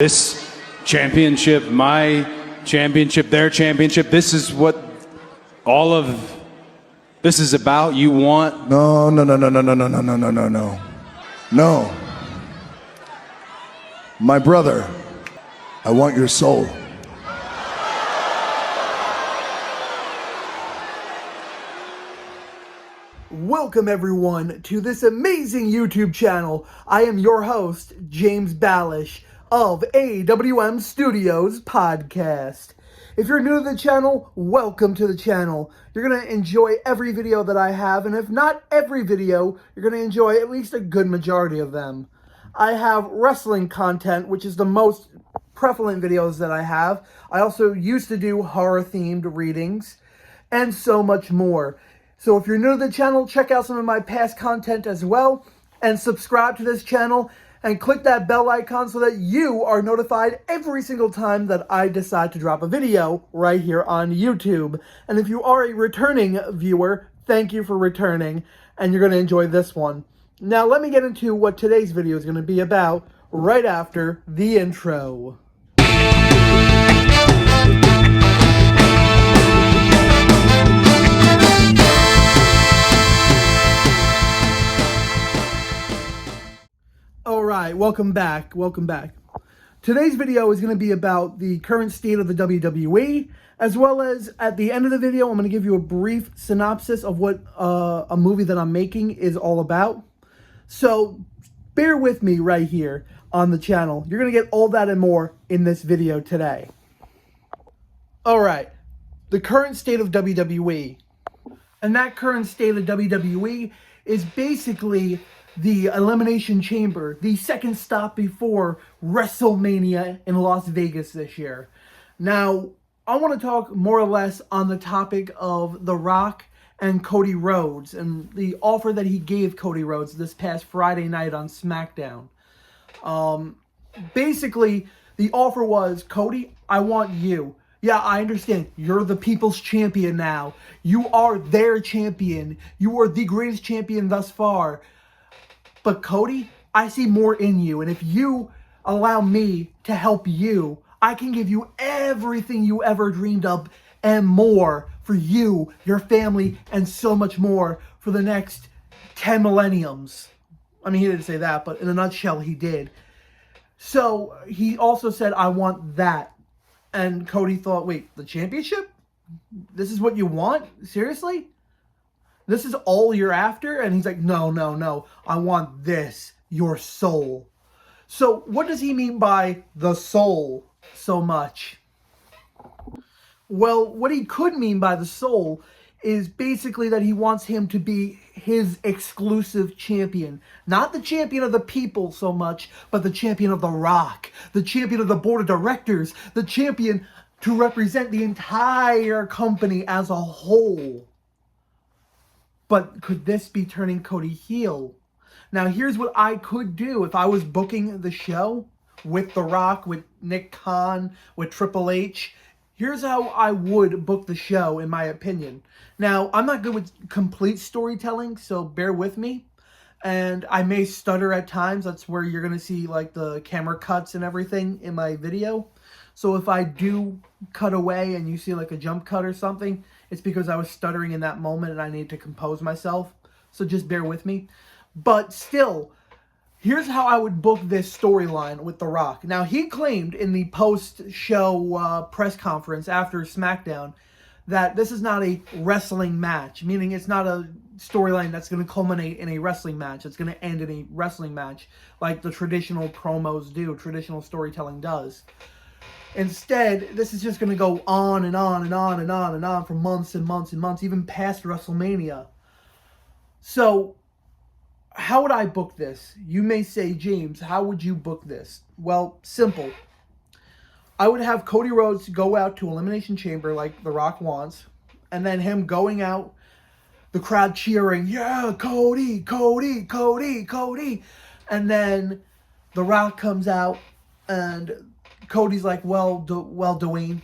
This championship, my championship, their championship, this is what all of this is about. You want... No. No. My brother, I want your soul. Welcome everyone to this amazing YouTube channel. I am your host, James Balish of AWM Studios Podcast. If you're new to the channel, welcome to the channel. You're going to enjoy every video that I have, and if not every video, you're going to enjoy at least a good majority of them. I have wrestling content, which is the most prevalent videos that I have. I also used to do horror-themed readings, and so much more. So if you're new to the channel, check out some of my past content as well, and subscribe to this channel, and click that bell icon so that you are notified every single time that I decide to drop a video right here on YouTube. And if you are a returning viewer, thank you for returning, and you're going to enjoy this one. Now let me get into what today's video is going to be about right after the intro. Alright, welcome back. Today's video is going to be about the current state of the WWE, as well as at the end of the video, I'm going to give you a brief synopsis of what a movie that I'm making is all about. So, bear with me right here on the channel. You're going to get all that and more in this video today. Alright, the current state of WWE. And that current state of WWE is basically the Elimination Chamber, the second stop before WrestleMania in Las Vegas this year. Now, I want to talk more or less on the topic of The Rock and Cody Rhodes and the offer that he gave Cody Rhodes this past Friday night on SmackDown. Basically, the offer was, Cody, I want you. Yeah, I understand. You're the people's champion now. You are their champion. You are the greatest champion thus far. But Cody, I see more in you, and if you allow me to help you, I can give you everything you ever dreamed of and more for you, your family, and so much more for the next 10 millenniums. I mean, he didn't say that, but in a nutshell, he did. So he also said, I want that. And Cody thought, wait, the championship? This is what you want? Seriously? This is all you're after? And he's like, no. I want this, your soul. So what does he mean by the soul so much? Well, what he could mean by the soul is basically that he wants him to be his exclusive champion. Not the champion of the people so much, but the champion of The Rock. The champion of the board of directors. The champion to represent the entire company as a whole. But could this be turning Cody heel? Now, here's what I could do if I was booking the show with The Rock, with Nick Khan, with Triple H. Here's how I would book the show, in my opinion. Now, I'm not good with complete storytelling, so bear with me. And I may stutter at times. That's where you're going to see like the camera cuts and everything in my video. So if I do cut away and you see like a jump cut or something, it's because I was stuttering in that moment and I need to compose myself. So just bear with me. But still, here's how I would book this storyline with The Rock. Now, he claimed in the post-show press conference after SmackDown that this is not a wrestling match, meaning it's not a storyline that's going to culminate in a wrestling match. It's going to end in a wrestling match like the traditional promos do, traditional storytelling does. Instead, this is just going to go on and on and on and on and on for months and months and months, even past WrestleMania. So, how would I book this? You may say, James, how would you book this? Well, simple. I would have Cody Rhodes go out to Elimination Chamber like The Rock wants, and then him going out, the crowd cheering, yeah, Cody, Cody, Cody, Cody. And then The Rock comes out, and Cody's like, well, Dwayne,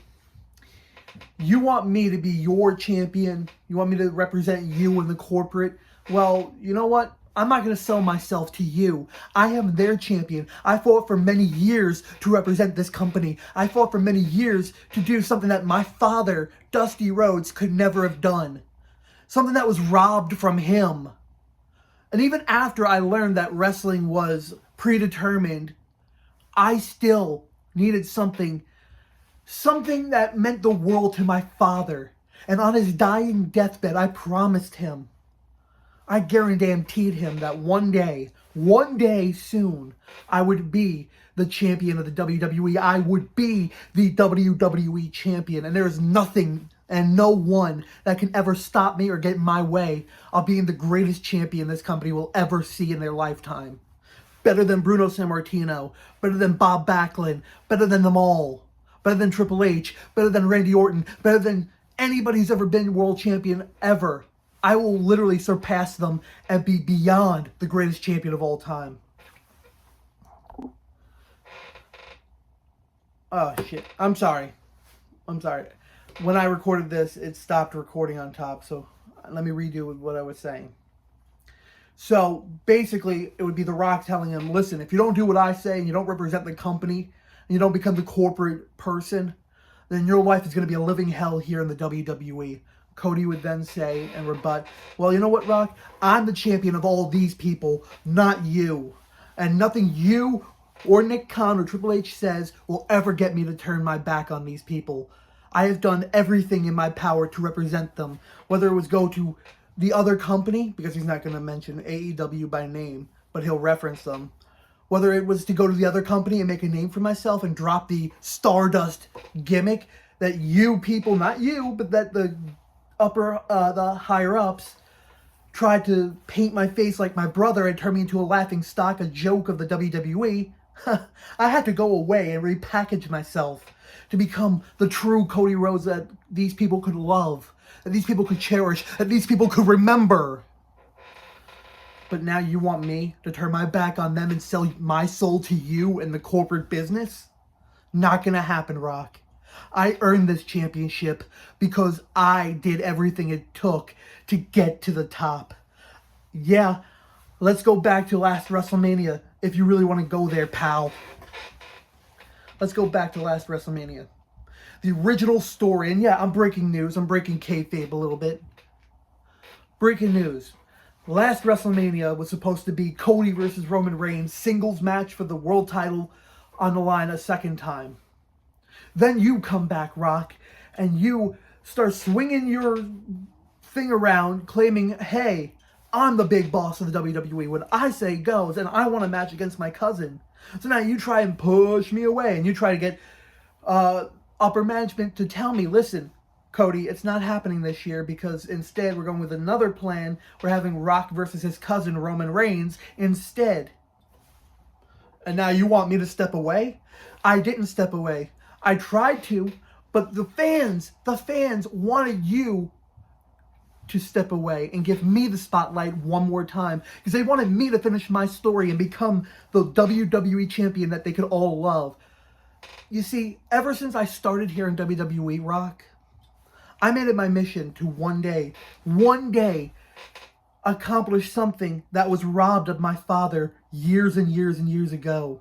you want me to be your champion? You want me to represent you in the corporate? Well, you know what? I'm not going to sell myself to you. I am their champion. I fought for many years to represent this company. I fought for many years to do something that my father, Dusty Rhodes, could never have done. Something that was robbed from him. And even after I learned that wrestling was predetermined, I still needed something that meant the world to my father. And on his dying deathbed, I promised him, I guaranteed him that one day soon, I would be the champion of the WWE. I would be the WWE champion. And there is nothing and no one that can ever stop me or get in my way of being the greatest champion this company will ever see in their lifetime. Better than Bruno Sammartino, better than Bob Backlund, better than them all, better than Triple H, better than Randy Orton, better than anybody who's ever been world champion ever. I will literally surpass them and be beyond the greatest champion of all time. Oh, shit. I'm sorry. When I recorded this, it stopped recording on top, so let me redo what I was saying. So, basically, it would be The Rock telling him, listen, if you don't do what I say and you don't represent the company and you don't become the corporate person, then your life is going to be a living hell here in the WWE. Cody would then say and rebut, well, you know what, Rock? I'm the champion of all these people, not you. And nothing you or Nick Khan or Triple H says will ever get me to turn my back on these people. I have done everything in my power to represent them, whether it was go to the other company, because he's not going to mention AEW by name, but he'll reference them. Whether it was to go to the other company and make a name for myself and drop the Stardust gimmick that you people, not you, but that the higher ups tried to paint my face like my brother and turn me into a laughing stock, a joke of the WWE. I had to go away and repackage myself to become the true Cody Rhodes that these people could love, that these people could cherish, that these people could remember. But now you want me to turn my back on them and sell my soul to you and the corporate business? Not gonna happen, Rock. I earned this championship because I did everything it took to get to the top. Yeah, let's go back to last WrestleMania if you really want to go there, pal. Let's go back to last WrestleMania. The original story, and yeah, I'm breaking news. I'm breaking kayfabe a little bit. Breaking news. Last WrestleMania was supposed to be Cody versus Roman Reigns singles match for the world title on the line a second time. Then you come back, Rock, and you start swinging your thing around, claiming, hey, I'm the big boss of the WWE. What I say goes, and I want a match against my cousin. So now you try and push me away, and you try to get upper management to tell me, listen, Cody, it's not happening this year because instead we're going with another plan. We're having Rock versus his cousin, Roman Reigns, instead. And now you want me to step away? I didn't step away. I tried to, but the fans wanted you to step away and give me the spotlight one more time because they wanted me to finish my story and become the WWE champion that they could all love. You see, ever since I started here in WWE, Rock, I made it my mission to one day, accomplish something that was robbed of my father years and years and years ago.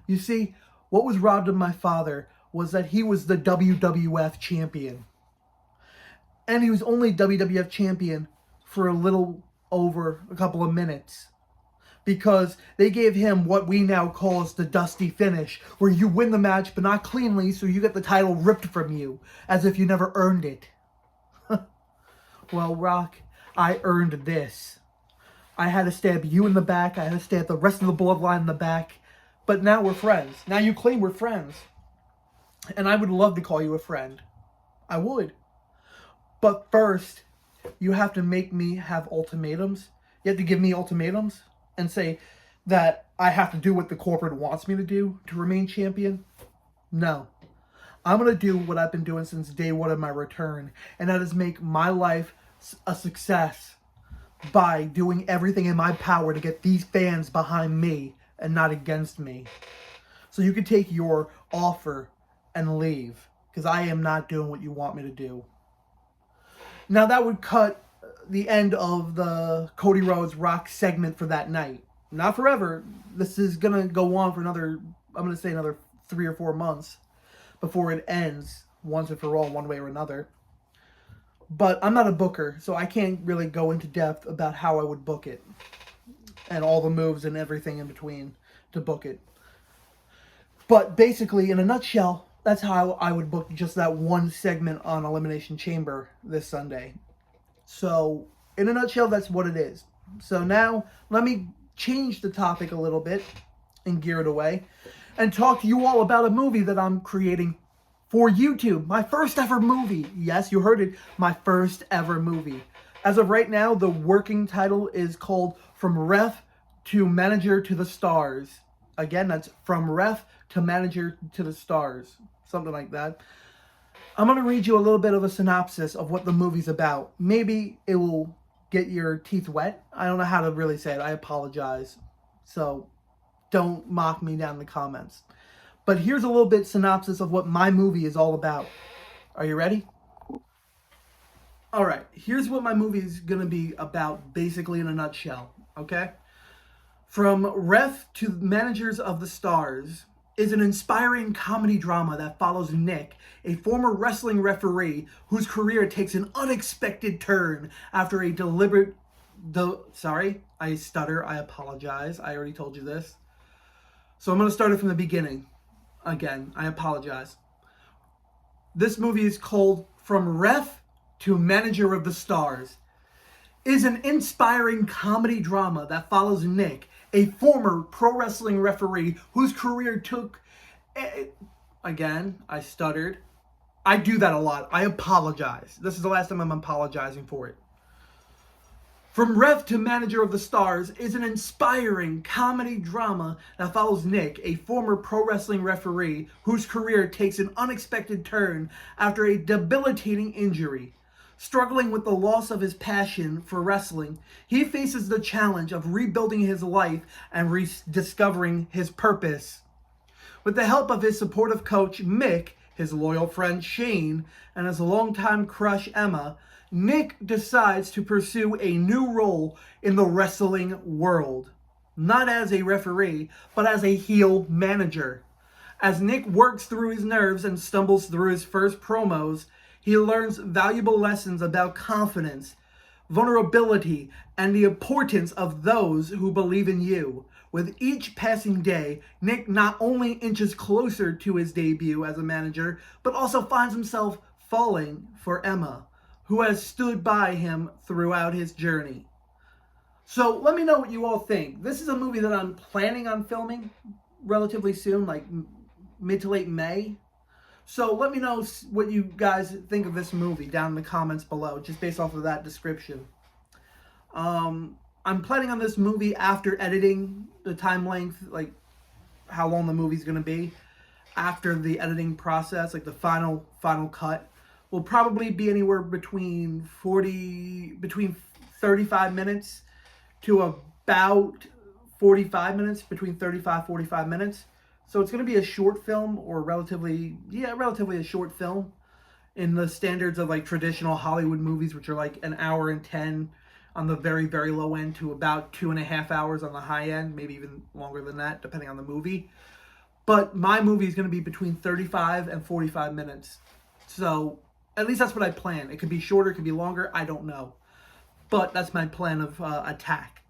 You see, what was robbed of my father was that he was the WWF champion. And he was only WWF champion for a little over a couple of minutes. Because they gave him what we now call as the dusty finish, where you win the match but not cleanly, so you get the title ripped from you, as if you never earned it. Well, Rock, I earned this. I had to stab you in the back, I had to stab the rest of the bloodline in the back, but now we're friends. Now you claim we're friends. And I would love to call you a friend. I would. But first, you have to make me have ultimatums. You have to give me ultimatums and say that I have to do what the corporate wants me to do to remain champion. No. I'm going to do what I've been doing since day one of my return, and that is make my life a success by doing everything in my power to get these fans behind me and not against me. So you can take your offer and leave, because I am not doing what you want me to do. Now that would cut the end of the Cody Rhodes Rock segment for that night. Not forever. This is gonna go on for another, I'm gonna say another 3 or 4 months before it ends once and for all, one way or another. But I'm not a booker, so I can't really go into depth about how I would book it and all the moves and everything in between to book it. But basically, in a nutshell, that's how I would book just that one segment on Elimination Chamber this Sunday. So, in a nutshell, that's what it is. So now, let me change the topic a little bit and gear it away and talk to you all about a movie that I'm creating for YouTube. My first ever movie. Yes, you heard it. My first ever movie. As of right now, the working title is called From Ref to Manager to the Stars. Again, that's From Ref to Manager to the Stars. Something like that. I'm going to read you a little bit of a synopsis of what the movie's about. Maybe it will get your teeth wet. I don't know how to really say it. I apologize. So don't mock me down in the comments. But here's a little bit synopsis of what my movie is all about. Are you ready? Alright, here's what my movie is going to be about, basically in a nutshell. Okay? From Ref to Managers of the Stars is an inspiring comedy drama that follows Nick, a former wrestling referee whose career takes an unexpected turn after a deliberate... Sorry, I stutter. I apologize. I already told you this. So I'm going to start it from the beginning. Again, I apologize. This movie is called From Ref to Manager of the Stars. It is an inspiring comedy drama that follows Nick, a former pro wrestling referee whose career took... Again, I stuttered. I do that a lot. I apologize. This is the last time I'm apologizing for it. From Ref to Manager of the Stars is an inspiring comedy drama that follows Nick, a former pro wrestling referee whose career takes an unexpected turn after a debilitating injury. Struggling with the loss of his passion for wrestling, he faces the challenge of rebuilding his life and rediscovering his purpose. With the help of his supportive coach, Mick, his loyal friend Shane, and his longtime crush Emma, Nick decides to pursue a new role in the wrestling world. Not as a referee, but as a heel manager. As Nick works through his nerves and stumbles through his first promos, he learns valuable lessons about confidence, vulnerability, and the importance of those who believe in you. With each passing day, Nick not only inches closer to his debut as a manager, but also finds himself falling for Emma, who has stood by him throughout his journey. So let me know what you all think. This is a movie that I'm planning on filming relatively soon, like mid to late May. So let me know what you guys think of this movie down in the comments below, just based off of that description. I'm planning on this movie after editing, the time length, like how long the movie's going to be. After the editing process, like the final cut, will probably be anywhere between 35 minutes to about 45 minutes, between 45 minutes. So it's going to be a short film, or relatively a short film in the standards of like traditional Hollywood movies, which are like an hour and 10 on the very, very low end to about 2.5 hours on the high end, maybe even longer than that, depending on the movie. But my movie is going to be between 35 and 45 minutes. So at least that's what I plan. It could be shorter, it could be longer, I don't know. But that's my plan of attack.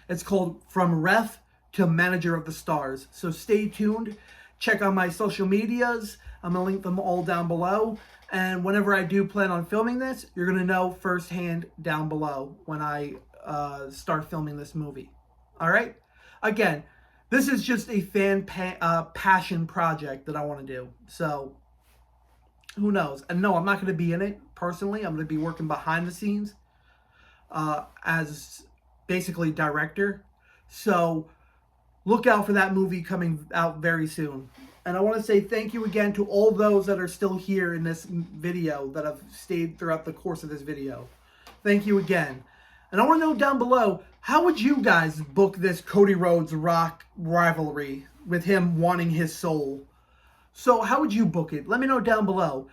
It's called From Ref to Manager of the Stars. So stay tuned. Check out my social medias. I'm going to link them all down below. And whenever I do plan on filming this, you're going to know firsthand down below when I start filming this movie. All right? Again, this is just a fan passion project that I want to do. So who knows? And no, I'm not going to be in it personally. I'm going to be working behind the scenes as basically director. So look out for that movie coming out very soon. And I want to say thank you again to all those that are still here in this video, that have stayed throughout the course of this video. Thank you again. And I want to know down below, how would you guys book this Cody Rhodes Rock rivalry with him wanting his soul? So how would you book it? Let me know down below.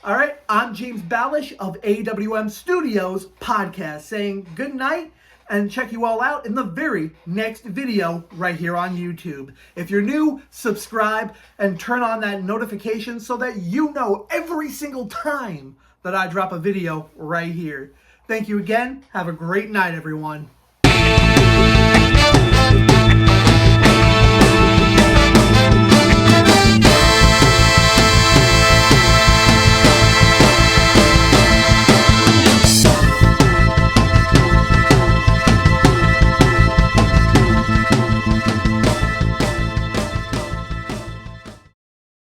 All right, I'm James Ballish of AWM Studios Podcast saying good night and check you all out in the very next video right here on YouTube. If you're new, subscribe and turn on that notification so that you know every single time that I drop a video right here. Thank you again. Have a great night, everyone.